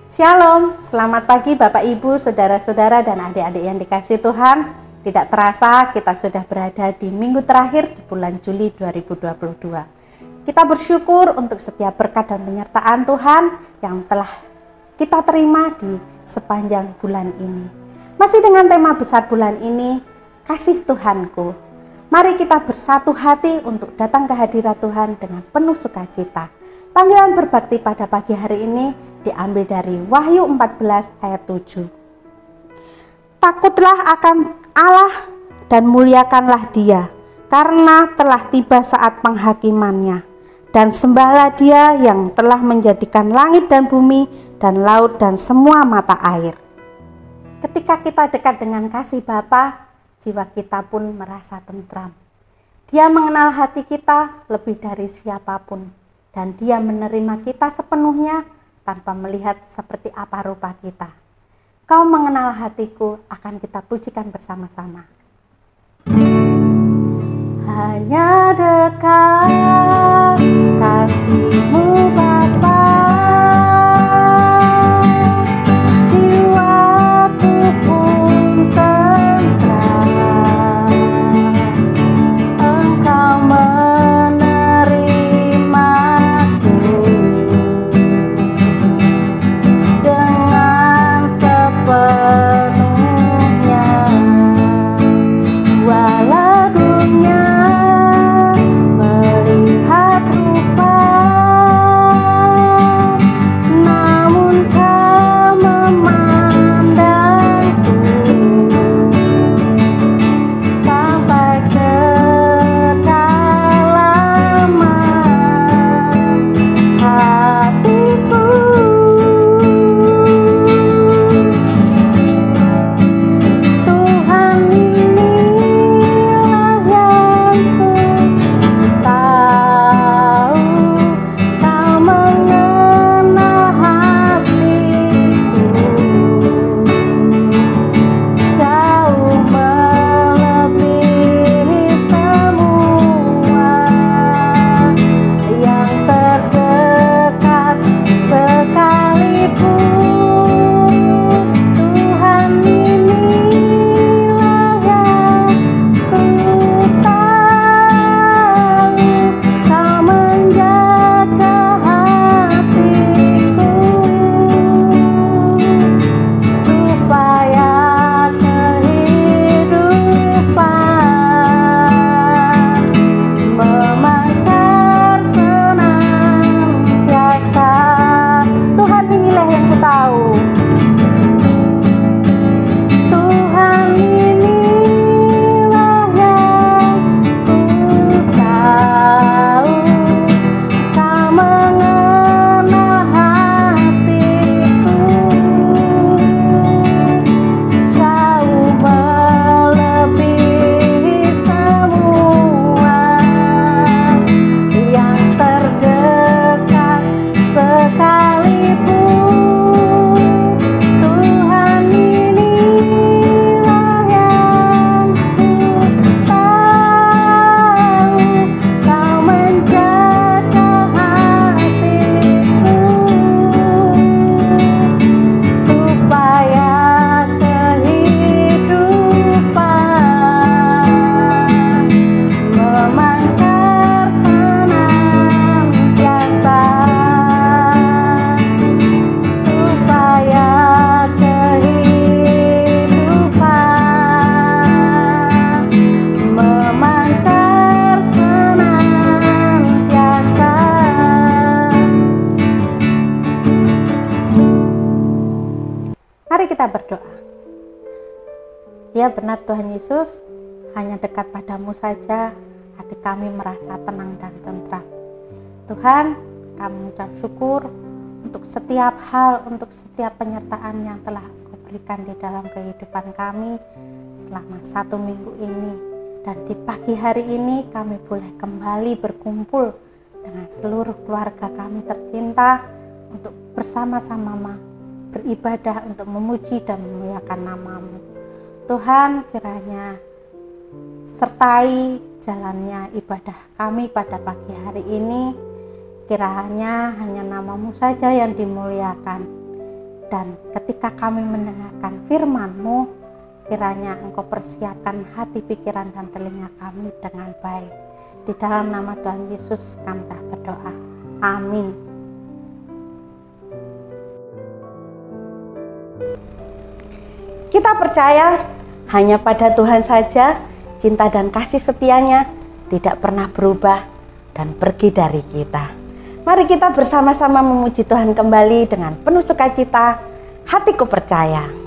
Shalom, selamat pagi Bapak Ibu, Saudara-saudara dan adik-adik yang dikasihi Tuhan. Tidak terasa kita sudah berada di minggu terakhir di bulan Juli 2022. Kita bersyukur untuk setiap berkat dan penyertaan Tuhan yang telah kita terima di sepanjang bulan ini. Masih dengan tema besar bulan ini, Kasih Tuhanku. Mari kita bersatu hati untuk datang ke hadirat Tuhan dengan penuh sukacita. Panggilan berbakti pada pagi hari ini diambil dari Wahyu 14 ayat 7. Takutlah akan Allah dan muliakanlah Dia, karena telah tiba saat penghakimannya. Dan sembahlah Dia yang telah menjadikan langit dan bumi dan laut dan semua mata air. Ketika kita dekat dengan kasih Bapa, jiwa kita pun merasa tentram. Dia mengenal hati kita lebih dari siapapun. Dan Dia menerima kita sepenuhnya tanpa melihat seperti apa rupa kita. Kau mengenal hatiku, akan kita pujikan bersama-sama. Hanya dekat kasih-Mu Bapa, jiwaku pun tentram. Engkau kita berdoa. Ya benar Tuhan Yesus, hanya dekat padamu saja hati kami merasa tenang dan tentram. Tuhan, kami mengucap syukur untuk setiap hal, untuk setiap penyertaan yang telah Engkau berikan di dalam kehidupan kami selama 1 minggu ini. Dan di pagi hari ini kami boleh kembali berkumpul dengan seluruh keluarga kami tercinta untuk bersama-sama beribadah untuk memuji dan memuliakan nama-Mu. Tuhan, kiranya sertai jalannya ibadah kami pada pagi hari ini. Kiranya hanya nama-Mu saja yang dimuliakan. Dan ketika kami mendengarkan firman-Mu, kiranya Engkau persiapkan hati, pikiran, dan telinga kami dengan baik. Di dalam nama Tuhan Yesus kami telah berdoa. Amin. Kita percaya hanya pada Tuhan saja cinta dan kasih setianya tidak pernah berubah dan pergi dari kita. Mari kita bersama-sama memuji Tuhan kembali dengan penuh sukacita. Hatiku percaya.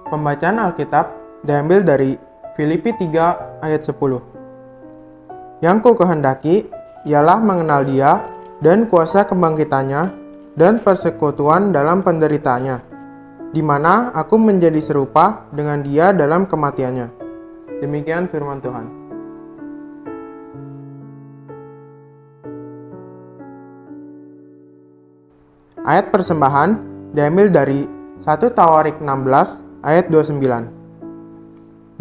Pembacaan Alkitab diambil dari Filipi 3 ayat 10. Yang ku kehendaki ialah mengenal Dia dan kuasa kebangkitannya dan persekutuan dalam penderitaannya, di mana aku menjadi serupa dengan Dia dalam kematiannya. Demikian firman Tuhan. Ayat persembahan diambil dari 1 Tawarik 16 ayat 29.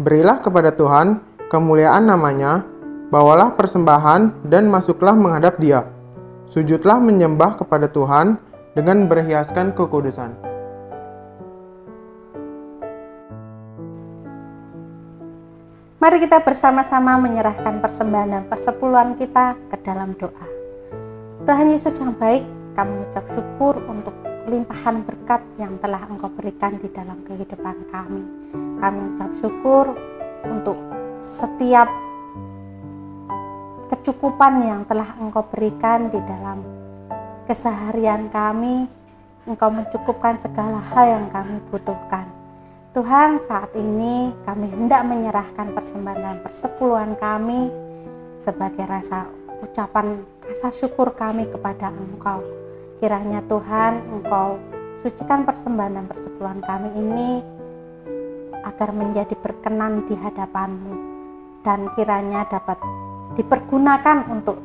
Berilah kepada Tuhan kemuliaan namanya, bawalah persembahan dan masuklah menghadap Dia. Sujudlah menyembah kepada Tuhan dengan berhiaskan kekudusan. Mari kita bersama-sama menyerahkan persembahan dan persepuluhan kita ke dalam doa. Tuhan Yesus yang baik, kami mengucap syukur untuk limpahan berkat yang telah Engkau berikan di dalam kehidupan kami. Kami mengucap syukur untuk setiap kecukupan yang telah Engkau berikan di dalam keseharian kami. Engkau mencukupkan segala hal yang kami butuhkan. Tuhan, saat ini kami hendak menyerahkan persembahan dan persepuluhan kami sebagai ucapan rasa syukur kami kepada Engkau. Kiranya Tuhan, Engkau sucikan persembahan dan persepuluhan kami ini agar menjadi berkenan di hadapan-Mu, dan kiranya dapat dipergunakan untuk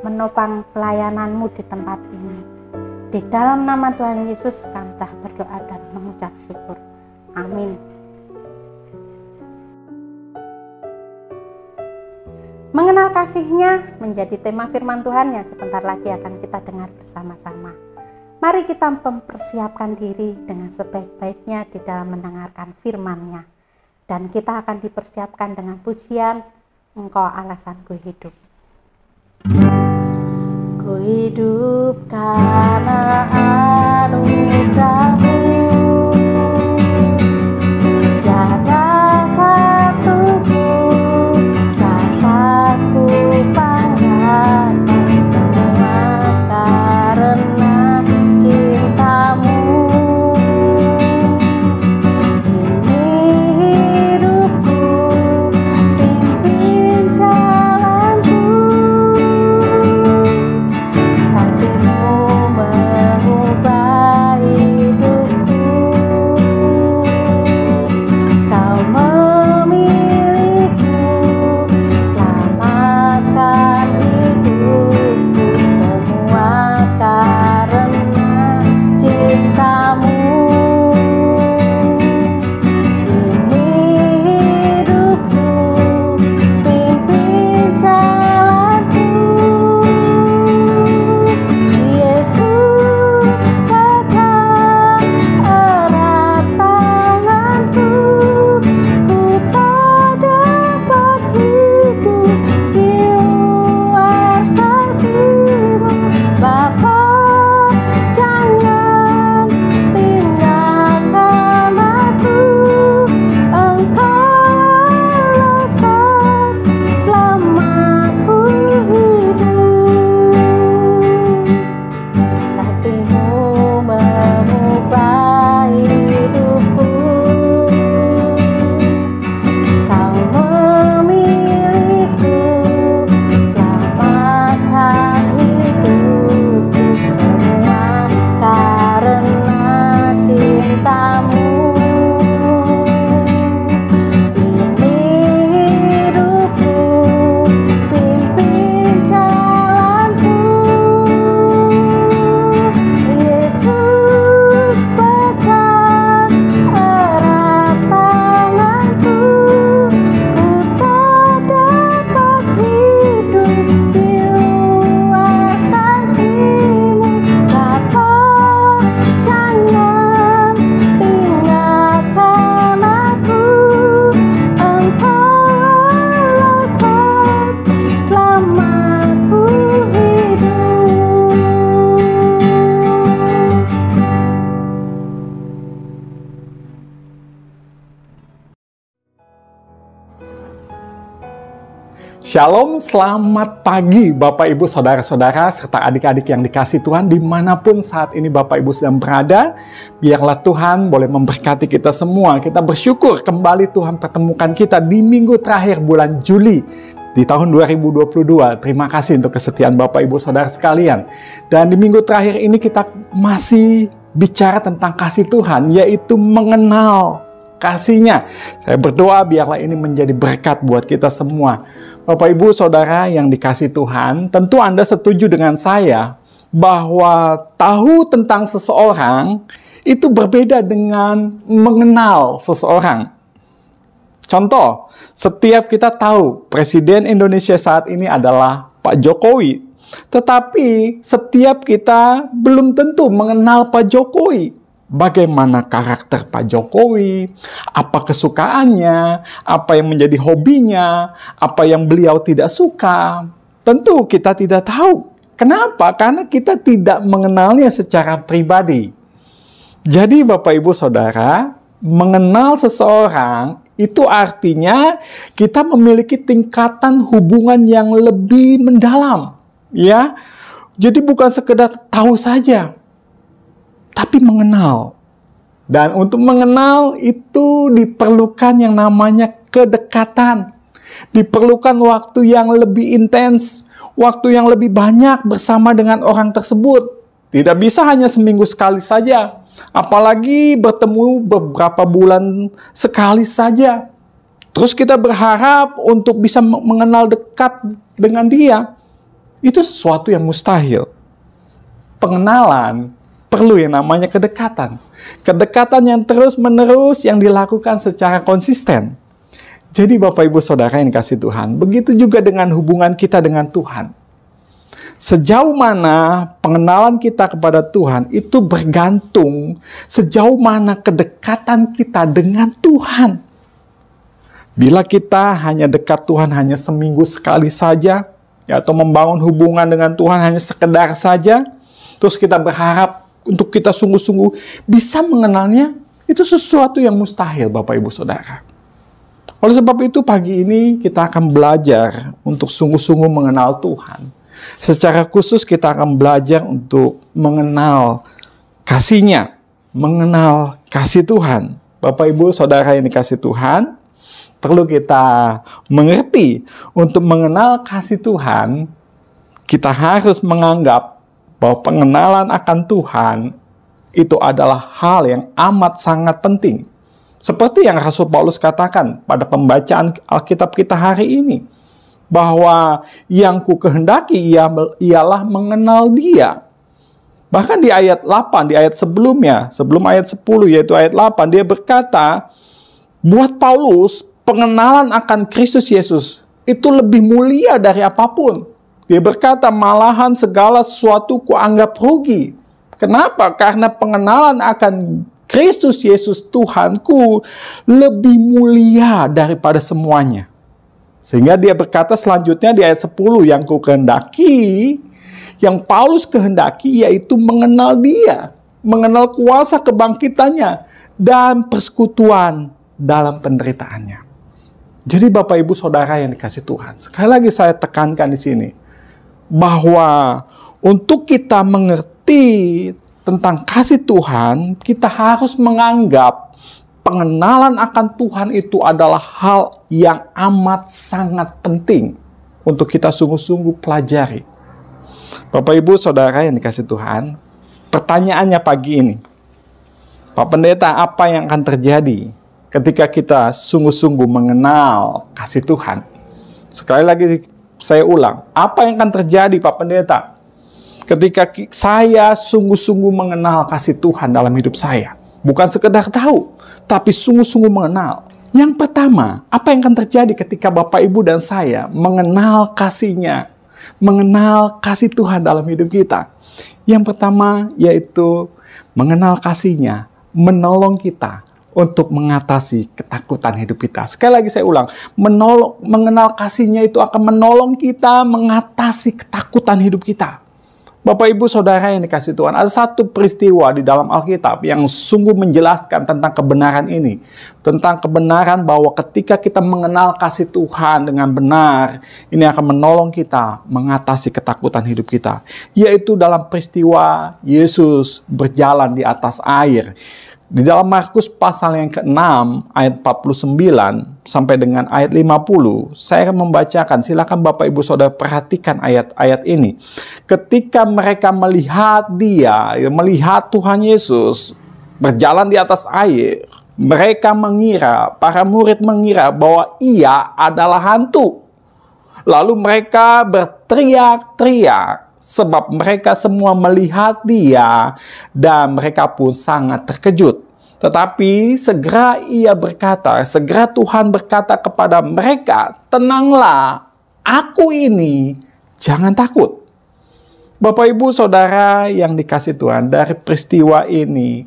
menopang pelayanan-Mu di tempat ini. Di dalam nama Tuhan Yesus kami telah berdoa dan mengucap syukur. Amin. Mengenal kasih-Nya menjadi tema firman Tuhan yang sebentar lagi akan kita dengar bersama-sama. Mari kita mempersiapkan diri dengan sebaik-baiknya di dalam mendengarkan firman-Nya. Dan kita akan dipersiapkan dengan pujian, Engkau alasanku hidup. Ku hidup karena anugerah-Mu. Tiada satupun dapat ku banggakan, semua karena cinta-Mu. Ini hidupku, pimpin jalanku. Kasih-Mu mengubah hidupku. Kau memilihku, selamatkan hidupku, semua karena cinta-Mu. Ini hidupku, pimpin jalanku. Yesus, pegang erat tanganku. Ku tak dapat hidup di luar kasih-Mu. Bapa, jangan tinggalkan aku. Engkau alasan selamaku hidup. Kasih-Mu mengubah hidupku. Kau memilihku, selamatkan hidupku, semua karena cinta-Mu. Ini hidupku, pimpin jalanku. Yesus, pegang erat tanganku. Ku tak dapat hidup di luar kasih-Mu. Bapa, jangan tinggalkan aku. Engkau alasan selamaku hidup. Shalom, selamat pagi Bapak Ibu Saudara-saudara serta adik-adik yang dikasihi Tuhan dimanapun saat ini Bapak Ibu sedang berada. Biarlah Tuhan boleh memberkati kita semua. Kita bersyukur kembali Tuhan pertemukan kita di minggu terakhir bulan Juli di tahun 2022. Terima kasih untuk kesetiaan Bapak Ibu Saudara sekalian. Dan di minggu terakhir ini kita masih bicara tentang kasih Tuhan, yaitu mengenal kasih-Nya. Saya berdoa biarlah ini menjadi berkat buat kita semua. Bapak Ibu Saudara yang dikasihi Tuhan, tentu Anda setuju dengan saya bahwa tahu tentang seseorang itu berbeda dengan mengenal seseorang. Contoh, setiap kita tahu Presiden Indonesia saat ini adalah Pak Jokowi. Tetapi setiap kita belum tentu mengenal Pak Jokowi. Bagaimana karakter Pak Jokowi, apa kesukaannya, apa yang menjadi hobinya, apa yang beliau tidak suka. Tentu kita tidak tahu. Kenapa? Karena kita tidak mengenalnya secara pribadi. Jadi Bapak Ibu Saudara, mengenal seseorang itu artinya kita memiliki tingkatan hubungan yang lebih mendalam. Ya, jadi bukan sekedar tahu saja, tapi mengenal. Dan untuk mengenal itu diperlukan yang namanya kedekatan. Diperlukan waktu yang lebih intens, waktu yang lebih banyak bersama dengan orang tersebut. Tidak bisa hanya seminggu sekali saja, apalagi bertemu beberapa bulan sekali saja. Terus kita berharap untuk bisa mengenal dekat dengan dia. Itu sesuatu yang mustahil. Pengenalan perlu yang namanya kedekatan. Kedekatan yang terus-menerus yang dilakukan secara konsisten. Jadi Bapak Ibu Saudara yang dikasihi Tuhan, begitu juga dengan hubungan kita dengan Tuhan. Sejauh mana pengenalan kita kepada Tuhan itu bergantung sejauh mana kedekatan kita dengan Tuhan. Bila kita hanya dekat Tuhan hanya seminggu sekali saja, ya, atau membangun hubungan dengan Tuhan hanya sekedar saja, terus kita berharap untuk kita sungguh-sungguh bisa mengenalnya, itu sesuatu yang mustahil Bapak Ibu Saudara. Oleh sebab itu pagi ini kita akan belajar untuk sungguh-sungguh mengenal Tuhan. Secara khusus kita akan belajar untuk mengenal kasih-Nya, mengenal kasih Tuhan. Bapak Ibu Saudara yang dikasihi Tuhan, perlu kita mengerti untuk mengenal kasih Tuhan, kita harus menganggap bahwa pengenalan akan Tuhan itu adalah hal yang amat sangat penting. Seperti yang Rasul Paulus katakan pada pembacaan Alkitab kita hari ini, bahwa yang ku kehendaki ialah mengenal Dia. Bahkan di ayat 8, di ayat sebelumnya, sebelum ayat 10 yaitu ayat 8, dia berkata, buat Paulus, pengenalan akan Kristus Yesus itu lebih mulia dari apapun. Dia berkata, malahan segala sesuatu kuanggap rugi. Kenapa? Karena pengenalan akan Kristus Yesus Tuhanku lebih mulia daripada semuanya. Sehingga dia berkata selanjutnya di ayat 10, yang ku kehendaki, yang Paulus kehendaki yaitu mengenal Dia, mengenal kuasa kebangkitannya dan persekutuan dalam penderitaannya. Jadi Bapak Ibu Saudara yang dikasihi Tuhan, sekali lagi saya tekankan di sini bahwa untuk kita mengerti tentang kasih Tuhan, kita harus menganggap pengenalan akan Tuhan itu adalah hal yang amat sangat penting untuk kita sungguh-sungguh pelajari. Bapak Ibu Saudara yang dikasihi Tuhan, pertanyaannya pagi ini, Pak Pendeta, apa yang akan terjadi ketika kita sungguh-sungguh mengenal kasih Tuhan? Sekali lagi saya ulang, apa yang akan terjadi Pak Pendeta ketika saya sungguh-sungguh mengenal kasih Tuhan dalam hidup saya? Bukan sekedar tahu, tapi sungguh-sungguh mengenal. Yang pertama, apa yang akan terjadi ketika Bapak, Ibu, dan saya mengenal kasih-Nya, mengenal kasih Tuhan dalam hidup kita? Yang pertama, yaitu mengenal kasih-Nya, menolong kita untuk mengatasi ketakutan hidup kita. Sekali lagi saya ulang, mengenal kasih-Nya itu akan menolong kita mengatasi ketakutan hidup kita. Bapak Ibu Saudara yang dikasihi Tuhan, ada satu peristiwa di dalam Alkitab yang sungguh menjelaskan tentang kebenaran ini. Tentang kebenaran bahwa ketika kita mengenal kasih Tuhan dengan benar, ini akan menolong kita mengatasi ketakutan hidup kita. Yaitu dalam peristiwa Yesus berjalan di atas air. Di dalam Markus pasal yang ke-6 ayat 49 sampai dengan ayat 50, saya akan membacakan. Silakan Bapak Ibu Saudara perhatikan ayat-ayat ini. Ketika mereka melihat Dia, melihat Tuhan Yesus berjalan di atas air, mereka mengira, para murid mengira bahwa Ia adalah hantu. Lalu mereka berteriak-teriak sebab mereka semua melihat Dia dan mereka pun sangat terkejut. Tetapi segera segera Tuhan berkata kepada mereka, tenanglah, aku ini, jangan takut. Bapak Ibu Saudara yang dikasihi Tuhan, dari peristiwa ini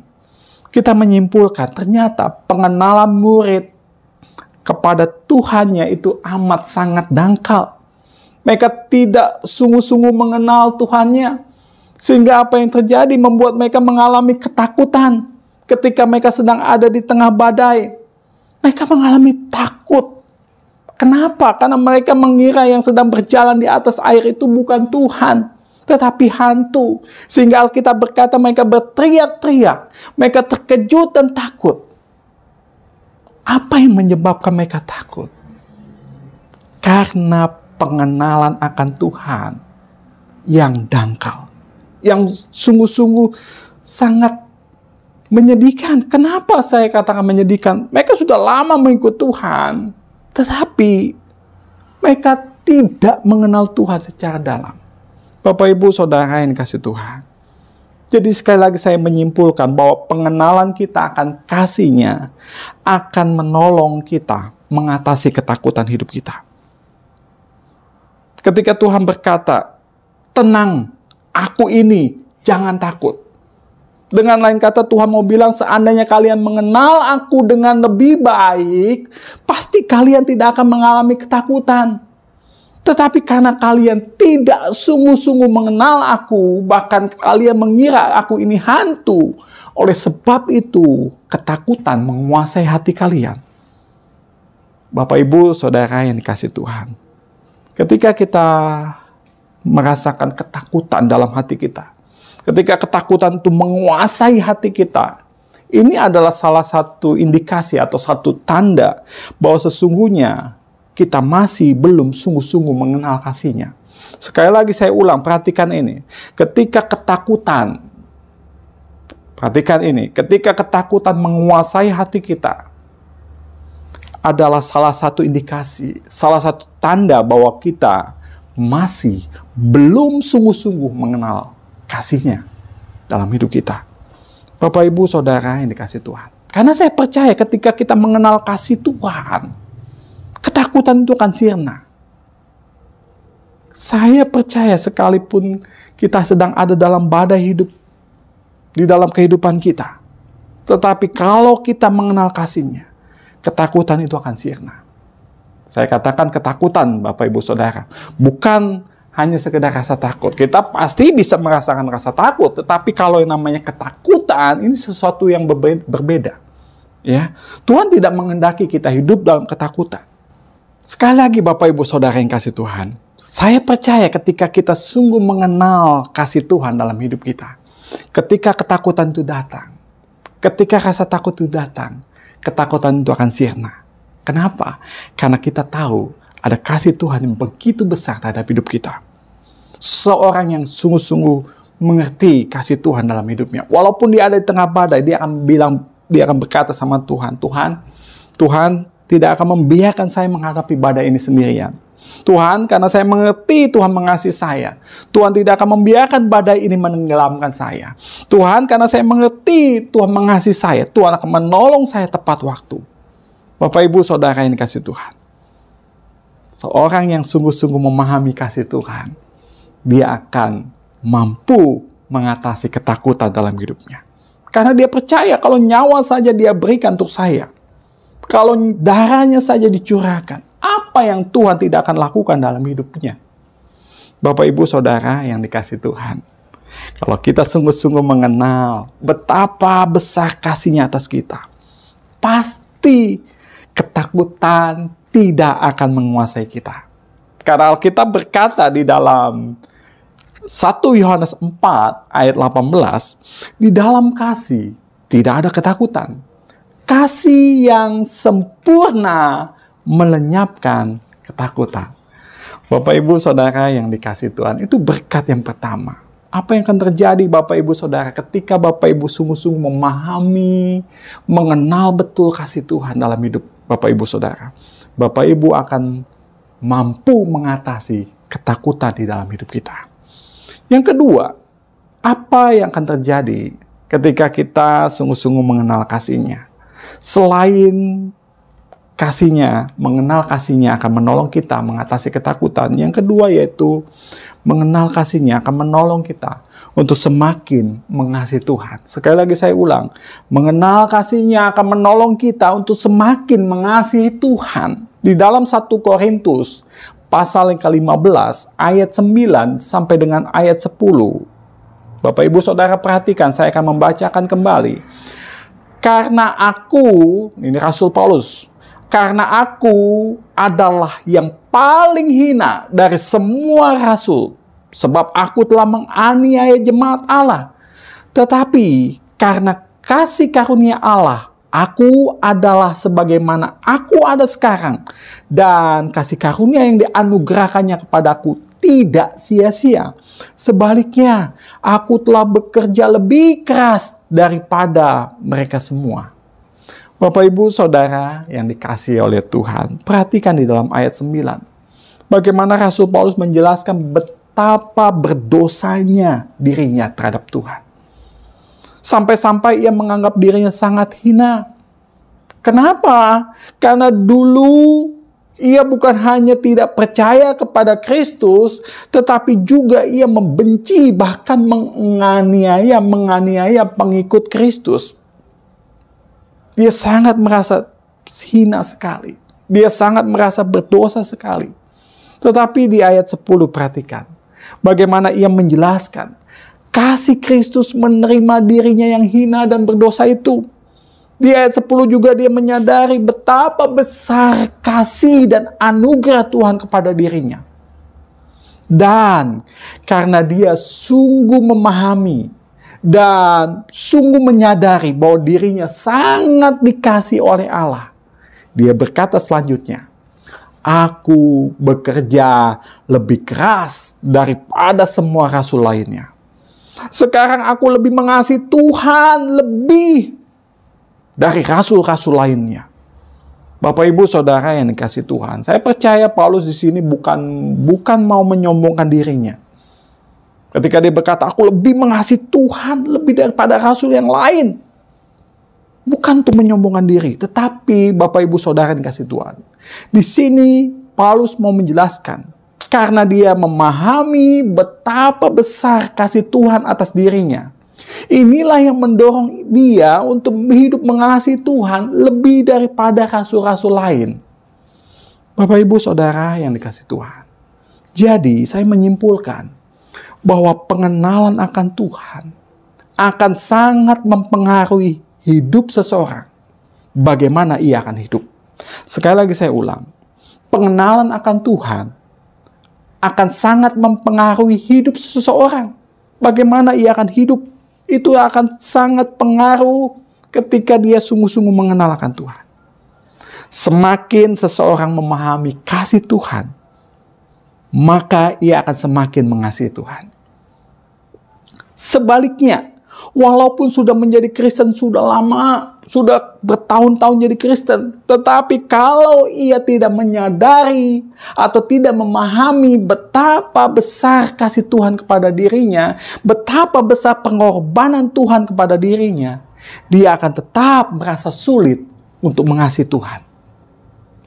kita menyimpulkan ternyata pengenalan murid kepada Tuhannya itu amat sangat dangkal. Mereka tidak sungguh-sungguh mengenal Tuhannya. Sehingga apa yang terjadi membuat mereka mengalami ketakutan. Ketika mereka sedang ada di tengah badai, mereka mengalami takut. Kenapa? Karena mereka mengira yang sedang berjalan di atas air itu bukan Tuhan, tetapi hantu. Sehingga Alkitab berkata mereka berteriak-teriak. Mereka terkejut dan takut. Apa yang menyebabkan mereka takut? Karena pengenalan akan Tuhan yang dangkal, yang sungguh-sungguh sangat menyedihkan. Kenapa saya katakan menyedihkan? Mereka sudah lama mengikut Tuhan, tetapi mereka tidak mengenal Tuhan secara dalam. Bapak Ibu Saudara yang dikasihi Tuhan, jadi sekali lagi saya menyimpulkan bahwa pengenalan kita akan kasih-Nya akan menolong kita mengatasi ketakutan hidup kita. Ketika Tuhan berkata, tenang, aku ini, jangan takut. Dengan lain kata, Tuhan mau bilang, seandainya kalian mengenal aku dengan lebih baik, pasti kalian tidak akan mengalami ketakutan. Tetapi karena kalian tidak sungguh-sungguh mengenal aku, bahkan kalian mengira aku ini hantu, oleh sebab itu ketakutan menguasai hati kalian. Bapak, Ibu, Saudara yang dikasihi Tuhan, ketika kita merasakan ketakutan dalam hati kita, ketika ketakutan itu menguasai hati kita, ini adalah salah satu indikasi atau satu tanda bahwa sesungguhnya kita masih belum sungguh-sungguh mengenal kasih-Nya. Sekali lagi saya ulang, perhatikan ini. Ketika ketakutan menguasai hati kita, adalah salah satu indikasi, salah satu tanda bahwa kita masih belum sungguh-sungguh mengenal kasih-Nya dalam hidup kita. Bapak, Ibu, Saudara yang dikasihi Tuhan. Karena saya percaya ketika kita mengenal kasih Tuhan, ketakutan itu akan sirna. Saya percaya sekalipun kita sedang ada dalam badai hidup di dalam kehidupan kita, tetapi kalau kita mengenal kasih-Nya, ketakutan itu akan sirna. Saya katakan ketakutan, Bapak, Ibu, Saudara, bukan hanya sekedar rasa takut. Kita pasti bisa merasakan rasa takut, tetapi kalau yang namanya ketakutan, ini sesuatu yang berbeda. Ya, Tuhan tidak menghendaki kita hidup dalam ketakutan. Sekali lagi, Bapak, Ibu, Saudara yang kasih Tuhan, saya percaya ketika kita sungguh mengenal kasih Tuhan dalam hidup kita, ketika ketakutan itu datang, ketika rasa takut itu datang, ketakutan itu akan sirna. Kenapa? Karena kita tahu ada kasih Tuhan yang begitu besar terhadap hidup kita. Seorang yang sungguh-sungguh mengerti kasih Tuhan dalam hidupnya, walaupun dia ada di tengah badai, dia akan berkata sama Tuhan, Tuhan tidak akan membiarkan saya menghadapi badai ini sendirian. Tuhan, karena saya mengerti Tuhan mengasihi saya, Tuhan tidak akan membiarkan badai ini menenggelamkan saya. Tuhan, karena saya mengerti Tuhan mengasihi saya, Tuhan akan menolong saya tepat waktu. Bapak, Ibu, Saudara yang dikasihi Tuhan, seorang yang sungguh-sungguh memahami kasih Tuhan, dia akan mampu mengatasi ketakutan dalam hidupnya. Karena dia percaya kalau nyawa saja dia berikan untuk saya, kalau darahnya saja dicurahkan, apa yang Tuhan tidak akan lakukan dalam hidupnya. Bapak, Ibu, Saudara yang dikasihi Tuhan, kalau kita sungguh-sungguh mengenal betapa besar kasih-Nya atas kita, pasti ketakutan tidak akan menguasai kita. Karena Alkitab berkata di dalam 1 Yohanes 4 ayat 18, di dalam kasih tidak ada ketakutan. Kasih yang sempurna melenyapkan ketakutan. Bapak, Ibu, Saudara yang dikasihi Tuhan, itu berkat yang pertama. Apa yang akan terjadi, Bapak, Ibu, Saudara, ketika Bapak, Ibu sungguh-sungguh memahami, mengenal betul kasih Tuhan dalam hidup Bapak, Ibu, Saudara, Bapak, Ibu akan mampu mengatasi ketakutan di dalam hidup kita. Yang kedua, apa yang akan terjadi ketika kita sungguh-sungguh mengenal kasih-Nya? Selain kasih-Nya, mengenal kasih-Nya akan menolong kita mengatasi ketakutan. Yang kedua yaitu mengenal kasih-Nya akan menolong kita untuk semakin mengasihi Tuhan. Sekali lagi saya ulang, mengenal kasih-Nya akan menolong kita untuk semakin mengasihi Tuhan. Di dalam 1 Korintus pasal yang ke-15 ayat 9 sampai dengan ayat 10. Bapak, Ibu, Saudara perhatikan, saya akan membacakan kembali. Karena aku, ini Rasul Paulus, karena aku adalah yang paling hina dari semua rasul, sebab aku telah menganiaya jemaat Allah. Tetapi karena kasih karunia Allah, aku adalah sebagaimana aku ada sekarang. Dan kasih karunia yang dianugerahkannya kepadaku tidak sia-sia. Sebaliknya, aku telah bekerja lebih keras daripada mereka semua. Bapak, Ibu, Saudara yang dikasihi oleh Tuhan, perhatikan di dalam ayat 9. Bagaimana Rasul Paulus menjelaskan betapa berdosanya dirinya terhadap Tuhan. Sampai-sampai ia menganggap dirinya sangat hina. Kenapa? Karena dulu ia bukan hanya tidak percaya kepada Kristus, tetapi juga ia membenci, bahkan menganiaya pengikut Kristus. Dia sangat merasa hina sekali. Dia sangat merasa berdosa sekali. Tetapi di ayat 10 perhatikan bagaimana ia menjelaskan kasih Kristus menerima dirinya yang hina dan berdosa itu. Di ayat 10 juga dia menyadari betapa besar kasih dan anugerah Tuhan kepada dirinya. Dan karena dia sungguh memahami dan sungguh menyadari bahwa dirinya sangat dikasihi oleh Allah, dia berkata selanjutnya, aku bekerja lebih keras daripada semua rasul lainnya. Sekarang aku lebih mengasihi Tuhan lebih dari rasul-rasul lainnya. Bapak, Ibu, Saudara yang dikasihi Tuhan, saya percaya Paulus di sini bukan mau menyombongkan dirinya. Ketika dia berkata, aku lebih mengasihi Tuhan lebih daripada rasul yang lain. Bukan untuk menyombongkan diri, tetapi Bapak, Ibu, Saudara yang dikasihi Tuhan, di sini Paulus mau menjelaskan, karena dia memahami betapa besar kasih Tuhan atas dirinya. Inilah yang mendorong dia untuk hidup mengasihi Tuhan lebih daripada rasul-rasul lain. Bapak, Ibu, Saudara yang dikasihi Tuhan. Jadi saya menyimpulkan bahwa pengenalan akan Tuhan akan sangat mempengaruhi hidup seseorang. Bagaimana ia akan hidup. Sekali lagi saya ulang. Pengenalan akan Tuhan akan sangat mempengaruhi hidup seseorang. Bagaimana ia akan hidup, itu akan sangat pengaruh ketika dia sungguh-sungguh mengenal akan Tuhan. Semakin seseorang memahami kasih Tuhan, maka ia akan semakin mengasihi Tuhan. Sebaliknya, walaupun sudah menjadi Kristen sudah lama, sudah bertahun-tahun jadi Kristen, tetapi kalau ia tidak menyadari atau tidak memahami betapa besar kasih Tuhan kepada dirinya, betapa besar pengorbanan Tuhan kepada dirinya, dia akan tetap merasa sulit untuk mengasihi Tuhan.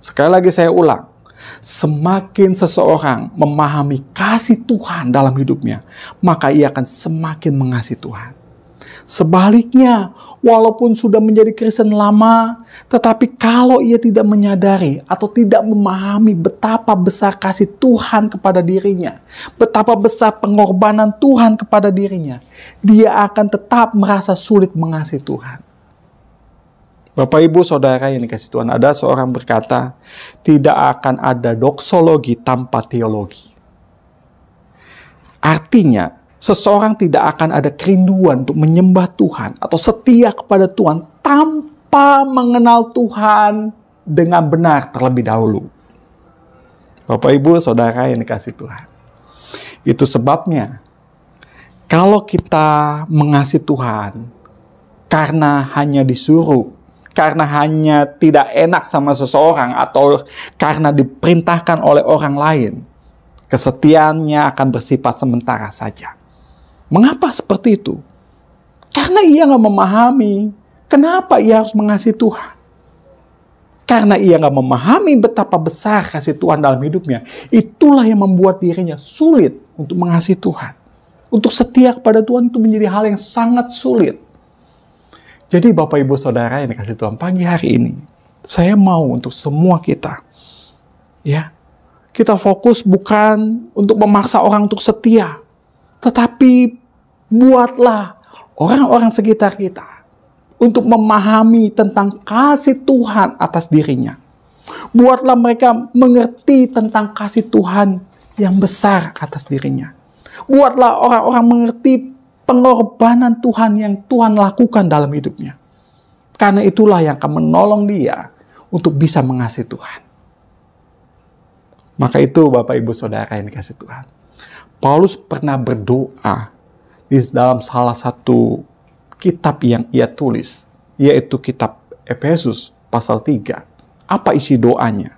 Sekali lagi saya ulang, semakin seseorang memahami kasih Tuhan dalam hidupnya, maka ia akan semakin mengasihi Tuhan. Sebaliknya, walaupun sudah menjadi Kristen lama, tetapi kalau ia tidak menyadari atau tidak memahami betapa besar kasih Tuhan kepada dirinya, betapa besar pengorbanan Tuhan kepada dirinya, dia akan tetap merasa sulit mengasihi Tuhan. Bapak, Ibu, Saudara yang dikasihi Tuhan, ada seorang berkata, tidak akan ada doksologi tanpa teologi. Artinya, seseorang tidak akan ada kerinduan untuk menyembah Tuhan atau setia kepada Tuhan tanpa mengenal Tuhan dengan benar terlebih dahulu. Bapak, Ibu, Saudara yang dikasihi Tuhan. Itu sebabnya kalau kita mengasihi Tuhan karena hanya disuruh, karena hanya tidak enak sama seseorang atau karena diperintahkan oleh orang lain, kesetiaannya akan bersifat sementara saja. Mengapa seperti itu? Karena ia nggak memahami kenapa ia harus mengasihi Tuhan. Karena ia nggak memahami betapa besar kasih Tuhan dalam hidupnya. Itulah yang membuat dirinya sulit untuk mengasihi Tuhan. Untuk setia kepada Tuhan itu menjadi hal yang sangat sulit. Jadi Bapak, Ibu, Saudara yang dikasihi Tuhan, pagi hari ini saya mau untuk semua kita, ya, kita fokus bukan untuk memaksa orang untuk setia, tetapi buatlah orang-orang sekitar kita untuk memahami tentang kasih Tuhan atas dirinya. Buatlah mereka mengerti tentang kasih Tuhan yang besar atas dirinya. Buatlah orang-orang mengerti pengorbanan Tuhan yang Tuhan lakukan dalam hidupnya. Karena itulah yang akan menolong dia untuk bisa mengasihi Tuhan. Maka itu Bapak, Ibu, Saudara yang dikasihi Tuhan, Paulus pernah berdoa di dalam salah satu kitab yang ia tulis, yaitu kitab Efesus pasal 3. Apa isi doanya?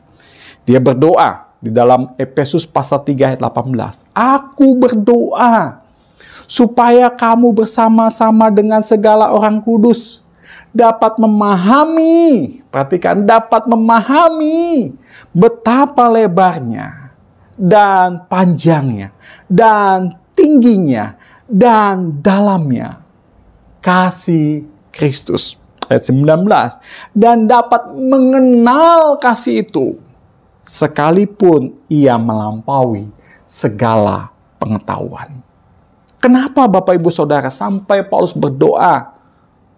Dia berdoa di dalam Efesus pasal 3 ayat 18. Aku berdoa supaya kamu bersama-sama dengan segala orang kudus dapat memahami, perhatikan, dapat memahami betapa lebarnya dan panjangnya dan tingginya dan dalamnya kasih Kristus. Ayat 19, dan dapat mengenal kasih itu sekalipun ia melampaui segala pengetahuan. Kenapa Bapak Ibu Saudara sampai Paulus berdoa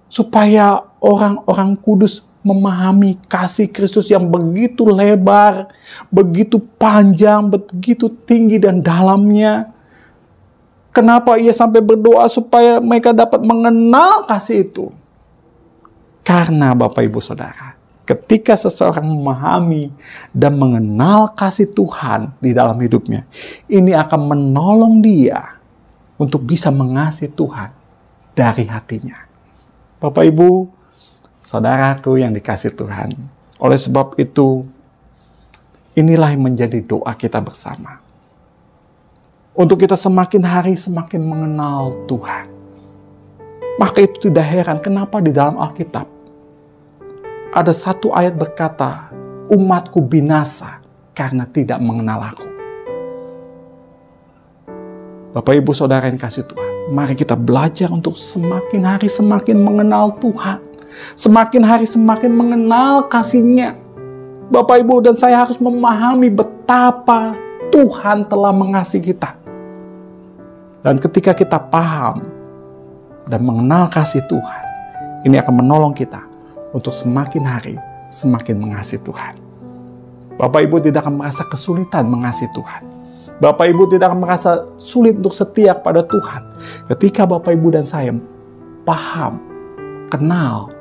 supaya orang-orang kudus memahami kasih Kristus yang begitu lebar, begitu panjang, begitu tinggi dan dalamnya? Kenapa ia sampai berdoa supaya mereka dapat mengenal kasih itu? Karena Bapak Ibu Saudara, ketika seseorang memahami dan mengenal kasih Tuhan di dalam hidupnya, ini akan menolong dia untuk bisa mengasihi Tuhan dari hatinya. Bapak Ibu, saudaraku yang dikasihi Tuhan, oleh sebab itu, inilah yang menjadi doa kita bersama. Untuk kita semakin hari semakin mengenal Tuhan. Maka itu tidak heran kenapa di dalam Alkitab ada satu ayat berkata, umatku binasa karena tidak mengenal aku. Bapak Ibu Saudara yang kasih Tuhan, mari kita belajar untuk semakin hari semakin mengenal Tuhan. Semakin hari semakin mengenal kasih-Nya. Bapak Ibu dan saya harus memahami betapa Tuhan telah mengasihi kita. Dan ketika kita paham dan mengenal kasih Tuhan, ini akan menolong kita untuk semakin hari semakin mengasihi Tuhan. Bapak Ibu tidak akan merasa kesulitan mengasihi Tuhan. Bapak Ibu tidak akan merasa sulit untuk setia pada Tuhan ketika Bapak Ibu dan saya paham, kenal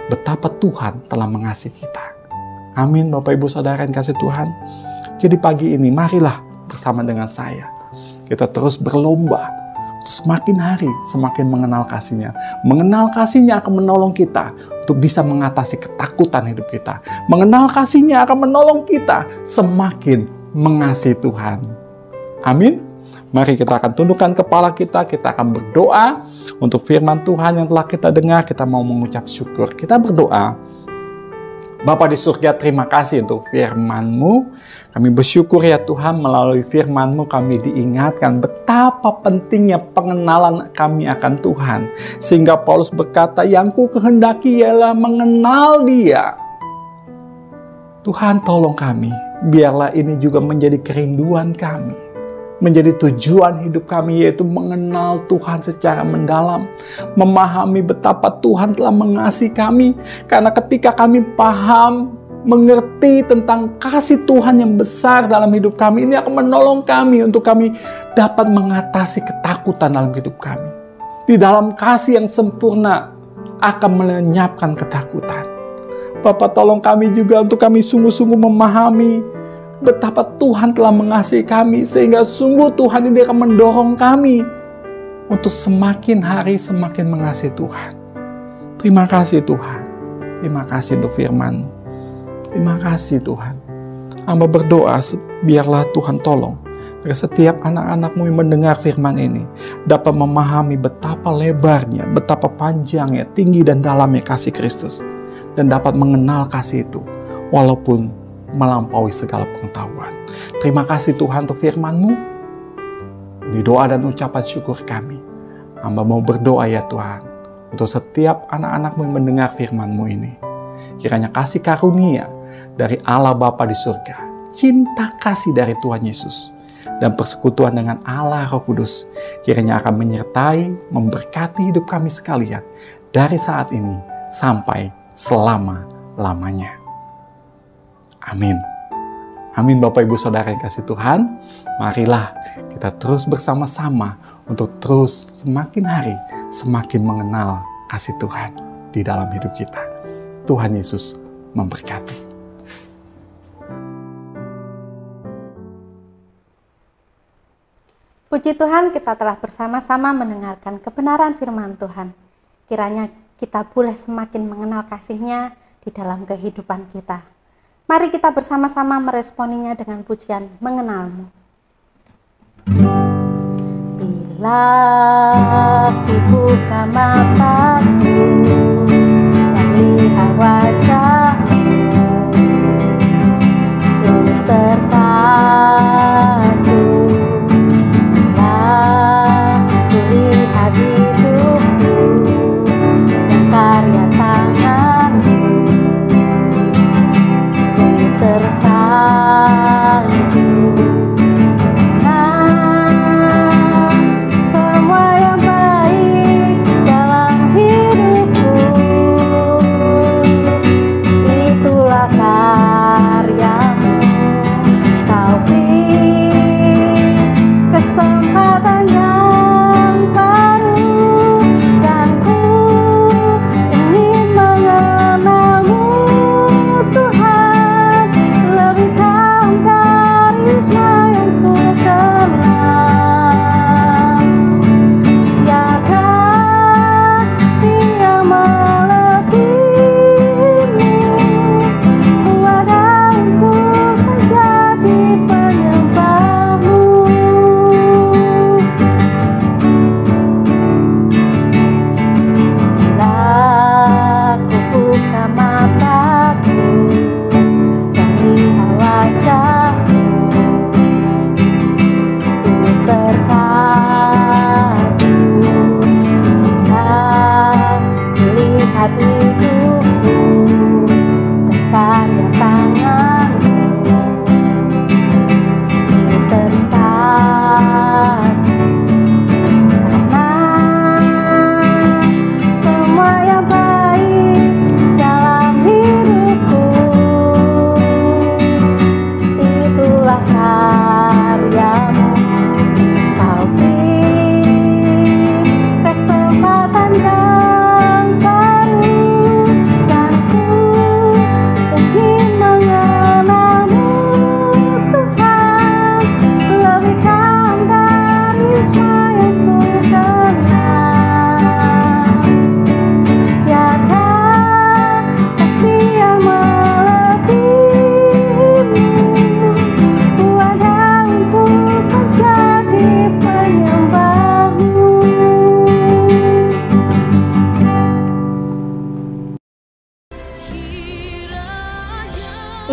betapa Tuhan telah mengasihi kita. Amin Bapak Ibu Saudara yang kasih Tuhan. Jadi pagi ini marilah bersama dengan saya kita terus berlomba untuk semakin hari semakin mengenal kasih-Nya. Mengenal kasih-Nya akan menolong kita untuk bisa mengatasi ketakutan hidup kita. Mengenal kasih-Nya akan menolong kita semakin mengasihi Tuhan. Amin. Mari kita akan tundukkan kepala kita akan berdoa untuk firman Tuhan yang telah kita dengar. Kita mau mengucap syukur. Kita berdoa. Bapa di surga, terima kasih untuk firman-Mu. Kami bersyukur ya Tuhan, melalui firman-Mu kami diingatkan betapa pentingnya pengenalan kami akan Tuhan. Sehingga Paulus berkata, yang ku kehendaki ialah mengenal Dia. Tuhan tolong kami, biarlah ini juga menjadi kerinduan kami. Menjadi tujuan hidup kami, yaitu mengenal Tuhan secara mendalam. Memahami betapa Tuhan telah mengasihi kami. Karena ketika kami paham, mengerti tentang kasih Tuhan yang besar dalam hidup kami, ini akan menolong kami untuk kami dapat mengatasi ketakutan dalam hidup kami. Di dalam kasih yang sempurna akan melenyapkan ketakutan. Bapa, tolong kami juga untuk kami sungguh-sungguh memahami betapa Tuhan telah mengasihi kami, sehingga sungguh Tuhan ini akan mendorong kami untuk semakin hari semakin mengasihi Tuhan. Terima kasih Tuhan. Terima kasih untuk firman. Terima kasih Tuhan. Hamba berdoa biarlah Tuhan tolong agar setiap anak-anak-Mu yang mendengar firman ini dapat memahami betapa lebarnya, betapa panjangnya, tinggi dan dalamnya kasih Kristus, dan dapat mengenal kasih itu walaupun melampaui segala pengetahuan. Terima kasih Tuhan untuk firman-Mu. Di doa dan ucapan syukur kami, hamba mau berdoa ya Tuhan, untuk setiap anak-anak-Mu yang mendengar firman-Mu ini. Kiranya kasih karunia dari Allah Bapa di surga, cinta kasih dari Tuhan Yesus, dan persekutuan dengan Allah Roh Kudus, kiranya akan menyertai, memberkati hidup kami sekalian, dari saat ini sampai selama-lamanya. Amin. Amin Bapak Ibu Saudara yang kasih Tuhan. Marilah kita terus bersama-sama untuk terus semakin hari semakin mengenal kasih Tuhan di dalam hidup kita. Tuhan Yesus memberkati. Puji Tuhan, kita telah bersama-sama mendengarkan kebenaran firman Tuhan. Kiranya kita boleh semakin mengenal kasih-Nya di dalam kehidupan kita. Mari kita bersama-sama meresponinya dengan pujian mengenal-Mu. Bila ku buka mataku dan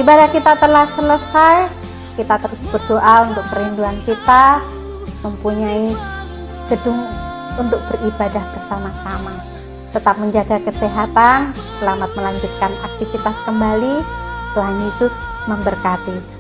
Ibadah kita telah selesai. Kita terus berdoa untuk kerinduan kita mempunyai gedung untuk beribadah bersama-sama. Tetap menjaga kesehatan, selamat melanjutkan aktivitas kembali. Tuhan Yesus memberkati.